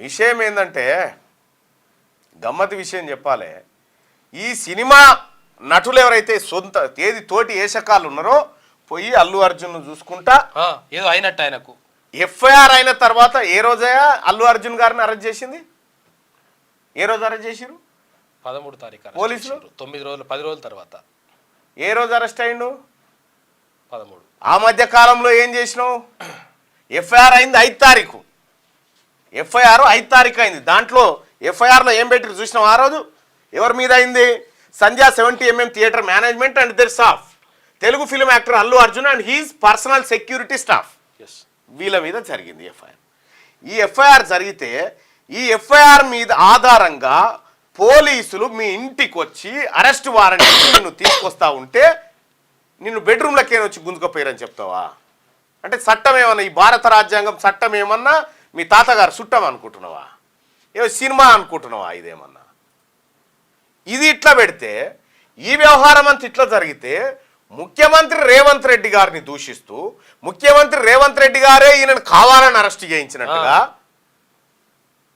విషయం ఏంటంటే గమ్మతి విషయం చెప్పాలి. ఈ సినిమా నటులు ఎవరైతే సొంత తోటి ఏషకాలు ఉన్నారో పోయి అల్లు అర్జున్ చూసుకుంటా ఏదో అయినట్టు ఆయనకు ఎఫ్ఐఆర్ అయిన తర్వాత ఏ రోజయ్యా అల్లు అర్జున్ గారిని అరెస్ట్ చేసింది? ఏ రోజు అరెస్ట్ చేసిరు? 13వ తారీఖు పోలీసులు 9 రోజులు 10 రోజుల తర్వాత. ఏ రోజు అరెస్ట్ అయిండు? 13. ఆ మధ్య కాలంలో ఏం చేసినావు? ఎఫ్ఐఆర్ అయింది 5 తారీఖు. ఎఫ్ఐఆర్ 5 తారీఖు అయింది. దాంట్లో ఎఫ్ఐఆర్లో ఏం పెట్టి చూసినావు? ఆ రోజు ఎవరి మీద అయింది? Sandhya 70mm theatre management and their staff, Telugu film actor Allu Arjun and his personal security staff, వీళ్ళ మీద జరిగింది ఎఫ్ఐఆర్. ఈ ఎఫ్ఐఆర్ జరిగితే ఈ ఎఫ్ఐఆర్ మీద ఆధారంగా పోలీసులు మీ ఇంటికి వచ్చి అరెస్ట్ వారెంట్ నిన్ను తీసుకొస్తా ఉంటే నిన్ను బెడ్రూమ్లకే వచ్చి గుంజుకపోయారని చెప్తావా? అంటే చట్టం ఏమన్నా, ఈ భారత రాజ్యాంగం చట్టం ఏమన్నా మీ తాతగారు చుట్టం అనుకుంటున్నావా? ఏమో సినిమా అనుకుంటున్నావా? ఇదేమన్నా ఇది ఇట్లా పెడితే ఈ వ్యవహారం అంతా ఇట్లా జరిగితే ముఖ్యమంత్రి రేవంత్ రెడ్డి గారిని దూషిస్తూ ముఖ్యమంత్రి రేవంత్ రెడ్డి గారే ఈయనను కావాలని అరెస్ట్ చేయించినట్టుగా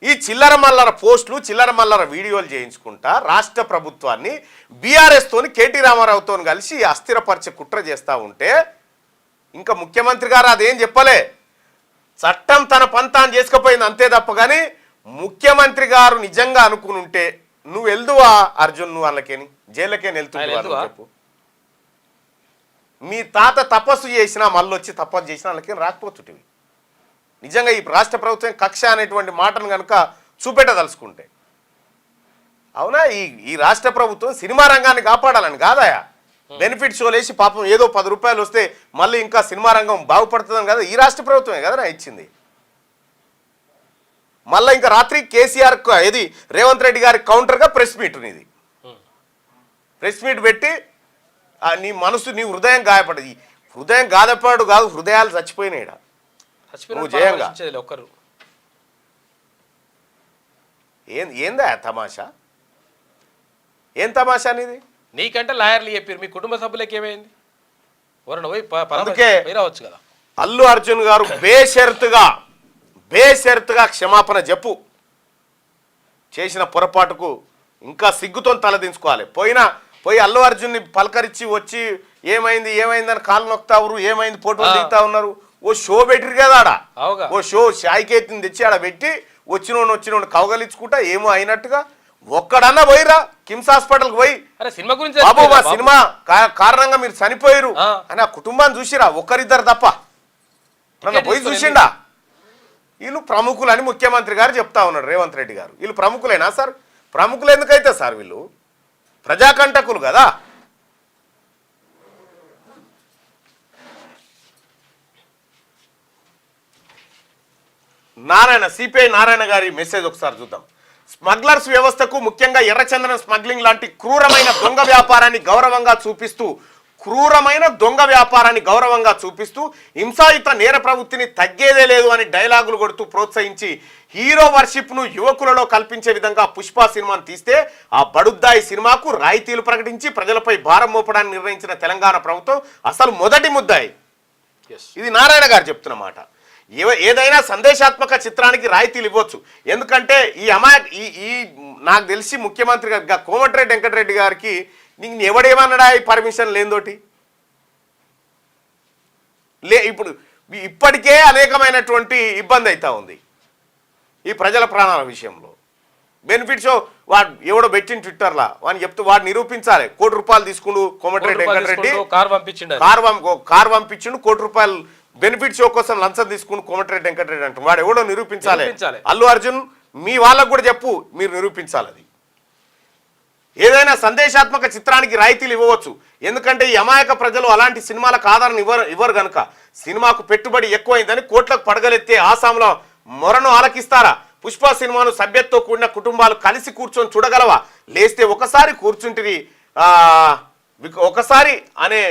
ఈ చిల్లర మల్లర పోస్టులు చిల్లర మల్లర వీడియోలు చేయించుకుంటా రాష్ట్ర ప్రభుత్వాన్ని బీఆర్ఎస్ తోని కేటీ రామారావుతో కలిసి అస్థిరపరిచే కుట్ర చేస్తూ ఉంటే ఇంకా ముఖ్యమంత్రి గారు అదేం చెప్పలే, చట్టం తన పంతాన్ని చేసుకుపోయింది అంతే తప్ప. కానీ ముఖ్యమంత్రి గారు నిజంగా అనుకుని ఉంటే నువ్వు వెళ్దువా అర్జున్? నువ్వు వాళ్ళకేని జైళ్ళకేని వెళ్తున్నావు చెప్పు. మీ తాత తపస్సు చేసినా మళ్ళొచ్చి తపస్సు చేసినా వాళ్ళకేం రాకపోతుంటివి. నిజంగా ఈ రాష్ట్ర ప్రభుత్వం కక్ష అనేటువంటి మాటను కనుక చూపెట్టదలుచుకుంటే అవునా? ఈ రాష్ట్ర ప్రభుత్వం సినిమా రంగాన్ని కాపాడాలని కాదాయా? బెనిఫిట్ షోలు వేసి పాపం ఏదో 10 రూపాయలు వస్తే మళ్ళీ ఇంకా సినిమా రంగం బాగుపడుతుందని కదా ఈ రాష్ట్ర ప్రభుత్వమే కదా నా ఇచ్చింది. మళ్ళీ ఇంకా రాత్రి కేసీఆర్ ఏది రేవంత్ రెడ్డి గారి కౌంటర్గా ప్రెస్ మీట్ ఇది. ప్రెస్ మీట్ పెట్టి నీ మనసు నీ హృదయం గాయపడది. హృదయం గాయపడు కాదు, హృదయాలు చచ్చిపోయినాయి. నువ్వు జయంగా ఒక్కరు ఏందా తమాషా? ఏం తమాషా అనేది? నీకంటే లాయర్లు చెప్పారు, మీ కుటుంబ సభ్యులకి ఏమైంది? అందుకే రావచ్చు కదా. అల్లు అర్జున్ గారు బేషరతుగా క్షమాపణ చెప్పు. చేసిన పొరపాటుకు ఇంకా సిగ్గుతో తలదించుకోవాలి. పోయి అల్లు అర్జున్ని పలకరించి వచ్చి ఏమైంది అని కాళ్ళు నొక్కుతా ఉన్నారు, ఏమైంది ఫోటోలు దిగుతా ఉన్నారు. ఓ షో పెట్టిరు కదా ఆడ, ఓ షో షాయికేతిని తెచ్చి ఆడ పెట్టి వచ్చినోడు కవగలించుకుంటా ఏమో అయినట్టుగా ఒక్కడన్నా పోయిరా కిమ్స్ హాస్పిటల్కి పోయి సినిమా గురించి బాబు మా సినిమా కారణంగా మీరు చనిపోయారు అని ఆ కుటుంబాన్ని చూసిరా? ఒక్కరిద్దరు తప్ప నన్ను పోయి చూసిండా? వీళ్ళు ప్రముఖులు అని ముఖ్యమంత్రి గారు చెప్తా ఉన్నాడు రేవంత్ రెడ్డి గారు. వీళ్ళు ప్రముఖులేనా సార్? ప్రముఖులు ఎందుకైతే సార్? వీళ్ళు ప్రజాకంటకులు కదా. సిపిఐ నారాయణ గారి మెసేజ్ ఒకసారి చూద్దాం. స్మగ్లర్స్ వ్యవస్థకు ముఖ్యంగా ఎర్రచందనం స్మగ్లింగ్ లాంటి క్రూరమైన దొంగ వ్యాపారాన్ని గౌరవంగా చూపిస్తూ హింసాయుత నేర ప్రవృత్తిని తగ్గేదే లేదు అని డైలాగులు కొడుతూ ప్రోత్సహించి హీరో వర్షిప్ను యువకులలో కల్పించే విధంగా పుష్ప సినిమాను తీస్తే ఆ బడుద్దాయి సినిమాకు రాయితీలు ప్రకటించి ప్రజలపై భారం మోపడాన్ని నిర్ణయించిన తెలంగాణ ప్రభుత్వం అసలు మొదటి ముద్దాయి. ఇది నారాయణ గారు చెప్తున్న మాట. ఏదైనా సందేశాత్మక చిత్రానికి రాయితీలు ఇవ్వచ్చు. ఎందుకంటే ఈ నాకు తెలిసి ముఖ్యమంత్రి గారు కోమటిరెడ్డి వెంకటరెడ్డి గారికి నీకు ఎవడేమన్నాడా ఈ పర్మిషన్ లేదోటి ఇప్పుడు ఇప్పటికే అనేకమైనటువంటి ఇబ్బంది అవుతా ఉంది ఈ ప్రజల ప్రాణాల విషయంలో. బెనిఫిట్ షో వాడు ఎవడో పెట్టిన ట్విట్టర్లా వాడిని చెప్తూ వాడు నిరూపించాలి. ₹1 తీసుకుండు కోమటిరెడ్డి వెంకటరెడ్డి, కారు పంపించిండు, ₹1 బెనిఫిట్ షో కోసం లంచం తీసుకుని కోమటిరెడ్డి వెంకటరెడ్డి అంటారు. వాడు ఎవడో నిరూపించాలి. అల్లు అర్జున్ మీ వాళ్ళకు కూడా చెప్పు, మీరు నిరూపించాలి. అది ఏదైనా సందేశాత్మక చిత్రానికి రాయితీలు ఇవ్వవచ్చు. ఎందుకంటే ఈ అమాయక ప్రజలు అలాంటి సినిమాలకు ఆదరణ ఇవ్వరు కనుక. సినిమాకు పెట్టుబడి ఎక్కువైందని కోట్లకు పడగలెత్తే ఆసాంలో మొరను ఆలకిస్తారా? పుష్ప సినిమాను సభ్యతతో కూడిన కుటుంబాలు కలిసి కూర్చొని చూడగలవా? లేస్తే ఒకసారి కూర్చుంటివి ఒకసారి అనే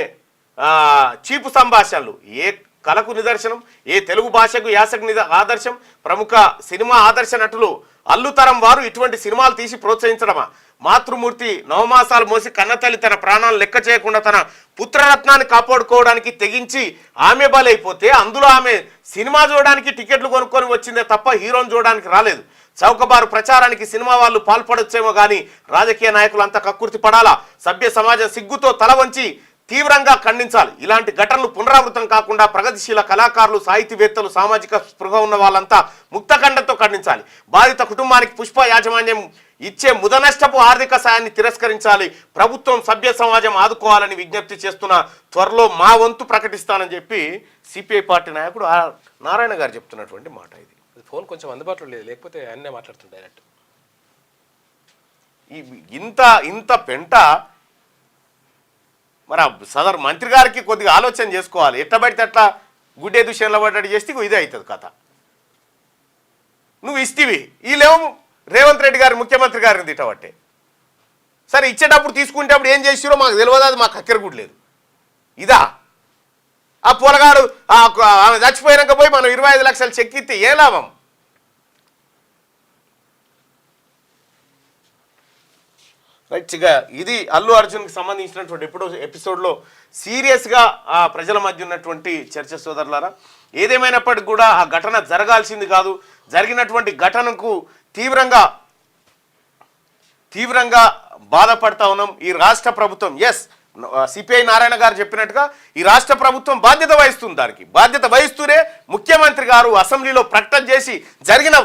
చీపు సంభాషణలు ఏ కళకు నిదర్శనం, ఏ తెలుగు భాషకు యాసకు ఆదర్శం? ప్రముఖ సినిమా ఆదర్శ నటులు అల్లుతరం వారు ఇటువంటి సినిమాలు తీసి ప్రోత్సహించడమా? మాతృమూర్తి నవమాసాలు మోసి కన్నతల్లి తన ప్రాణాలను లెక్క చేయకుండా తన పుత్రరత్నాన్ని కాపాడుకోవడానికి తెగించి ఆమె బలైపోతే అందులో ఆమె సినిమా చూడడానికి టికెట్లు కొనుక్కొని వచ్చిందే తప్ప హీరోని చూడడానికి రాలేదు. చౌకబారు ప్రచారానికి సినిమా వాళ్ళు పాల్పడొచ్చేమో కానీ రాజకీయ నాయకులు అంతా కక్కుర్తి పడాలా. సభ్య సమాజం సిగ్గుతో తల వంచి తీవ్రంగా ఖండించాలి. ఇలాంటి ఘటనలు పునరావృతం కాకుండా ప్రగతిశీల కళాకారులు, సాహితీవేత్తలు, సామాజిక స్పృహ ఉన్న వాళ్ళంతా ముక్తఖండంతో ఖండించాలి. బాధిత కుటుంబానికి పుష్ప యాజమాన్యం ఇచ్చే ముదనష్టపు ఆర్థిక సాయాన్ని తిరస్కరించాలి. ప్రభుత్వం, సభ్య సమాజం ఆదుకోవాలని విజ్ఞప్తి చేస్తున్న. త్వరలో మా వంతు ప్రకటిస్తానని చెప్పి సిపిఐ పార్టీ నాయకుడు నారాయణ గారు చెప్తున్నటువంటి మాట ఇది. ఫోన్ కొంచెం అందుబాటులో లేదు, లేకపోతే అన్నే మాట్లాడుతుంది డైరెక్ట్. ఇంత పెంట మరి సదరు మంత్రి గారికి కొద్దిగా ఆలోచన చేసుకోవాలి. ఎట్లా పడితే అట్లా గుడ్డే దుష్యంలో పడ్డట్టు చేస్తే ఇదే అవుతుంది కథ. నువ్వు ఇస్తీవి, వీళ్ళేమో రేవంత్ రెడ్డి గారు ముఖ్యమంత్రి గారిని తిట్టబట్టే. సరే ఇచ్చేటప్పుడు తీసుకునేటప్పుడు ఏం చేసిరో మాకు తెలియదు, అది మాకు అక్కర కూడా లేదు. ఇదా ఆ పొలగాడు ఆమె చచ్చిపోయాక పోయి మనం 25 లక్షలు చెక్ ఇస్తే ఏ లాభం? రైట్గా ఇది అల్లు అర్జున్కి సంబంధించినటువంటి ఎపిసోడ్లో సీరియస్గా ఆ ప్రజల మధ్య ఉన్నటువంటి చర్చ సోదరులారా. ఏదేమైనప్పటికీ కూడా ఆ ఘటన జరగాల్సింది కాదు. జరిగినటువంటి ఘటనకు తీవ్రంగా బాధపడతా ఉన్నాం. ఈ రాష్ట్ర ప్రభుత్వం సిపిఐ నారాయణ గారు చెప్పినట్టుగా ఈ రాష్ట్ర ప్రభుత్వం బాధ్యత వహిస్తుంది. దానికి బాధ్యత వహిస్తూనే ముఖ్యమంత్రి గారు అసెంబ్లీలో ప్రకటన చేసి జరిగిన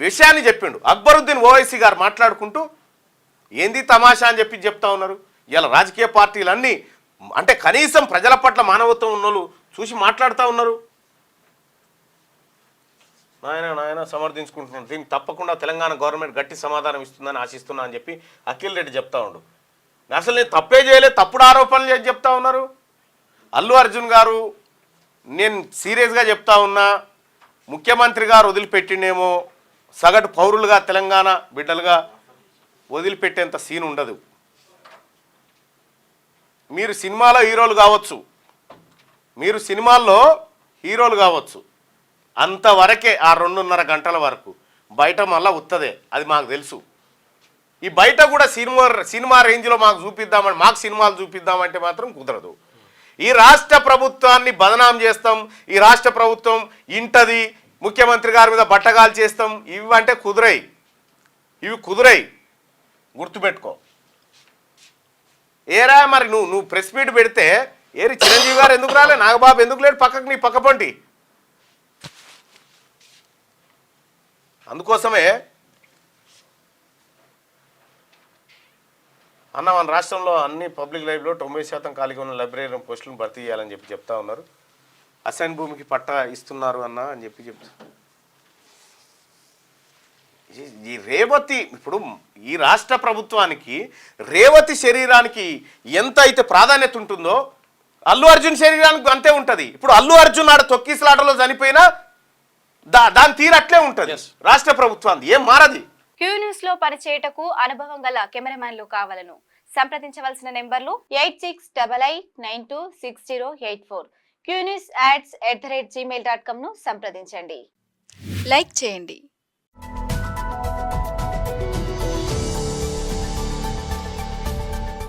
విషయాన్ని చెప్పిండు. అక్బరుద్దీన్ ఓవైసీ గారు మాట్లాడుకుంటూ ఏంది తమాషా అని చెప్తా ఉన్నారు. ఇలా రాజకీయ పార్టీలన్నీ అంటే కనీసం ప్రజల పట్ల మానవత్వం ఉన్నోళ్ళు చూసి మాట్లాడుతూ ఉన్నారు. నాయన సమర్థించుకుంటున్నాను. దీనికి తప్పకుండా తెలంగాణ గవర్నమెంట్ గట్టి సమాధానం ఇస్తుందని ఆశిస్తున్నా అని చెప్పి అఖిల్ రెడ్డి చెప్తా ఉండు. అసలు నేను తప్పే చేయలేదు, తప్పుడు ఆరోపణలు చేసి చెప్తా ఉన్నారు. అల్లు అర్జున్ గారు, నేను సీరియస్గా చెప్తా ఉన్నా, ముఖ్యమంత్రి గారు వదిలిపెట్టినేమో సగటు పౌరులుగా తెలంగాణ బిడ్డలుగా వదిలిపెట్టేంత సీన్ ఉండదు. మీరు సినిమాలో హీరోలు కావచ్చు, అంతవరకే. ఆ 2.5 గంటల వరకు బయట మళ్ళీ ఉత్తదే, అది మాకు తెలుసు. ఈ బయట కూడా సినిమా రేంజ్లో మాకు సినిమాలు చూపిద్దామంటే మాత్రం కుదరదు. ఈ రాష్ట్ర ప్రభుత్వాన్ని బదనాం చేస్తాం, ఈ రాష్ట్ర ప్రభుత్వం ఇంటది, ముఖ్యమంత్రి గారి మీద బట్టగాలు చేస్తాం, ఇవి కుదురై గుర్తుపెట్టుకో. ఏరా మరి నువ్వు ప్రెస్ మీట్ పెడితే చిరంజీవి గారు ఎందుకు రాలే, నాగబాబు ఎందుకు లేడు పక్కకు, నీ పక్కపంటి. అందుకోసమే మన రాష్ట్రంలో అన్ని పబ్లిక్ లైబ్రరీలో 90% ఖాళీగా ఉన్న లైబ్రరీ పోస్టులను భర్తీ చేయాలని చెప్తా ఉన్నారు. అసైన్ భూమికి పట్టా ఇస్తున్నారు అని చెప్తా. ఈ రేవతి, ఇప్పుడు ఈ రాష్ట్ర ప్రభుత్వానికి రేవతి శరీరానికి ఎంత అయితే ప్రాధాన్యత ఉంటుందో అల్లు అర్జున్ శరీరానికి అంతే ఉంటుంది. ఇప్పుడు అల్లు అర్జున్ ఆడ తొక్కిసలాటలో చనిపోయినా దాని తీరు అట్లే ఉంటుంది. రాష్ట్ర ప్రభుత్వాన్ని ఏం మారది. క్యూ న్యూస్ లో పనిచేయటకు అనుభవం గల కెమెరామ్యాన్లు కావాలను సంప్రదించవలసిన నెంబర్లు 8688926084. qnewsads@gmail.com ను సంప్రదించండి. లైక్ చేయండి.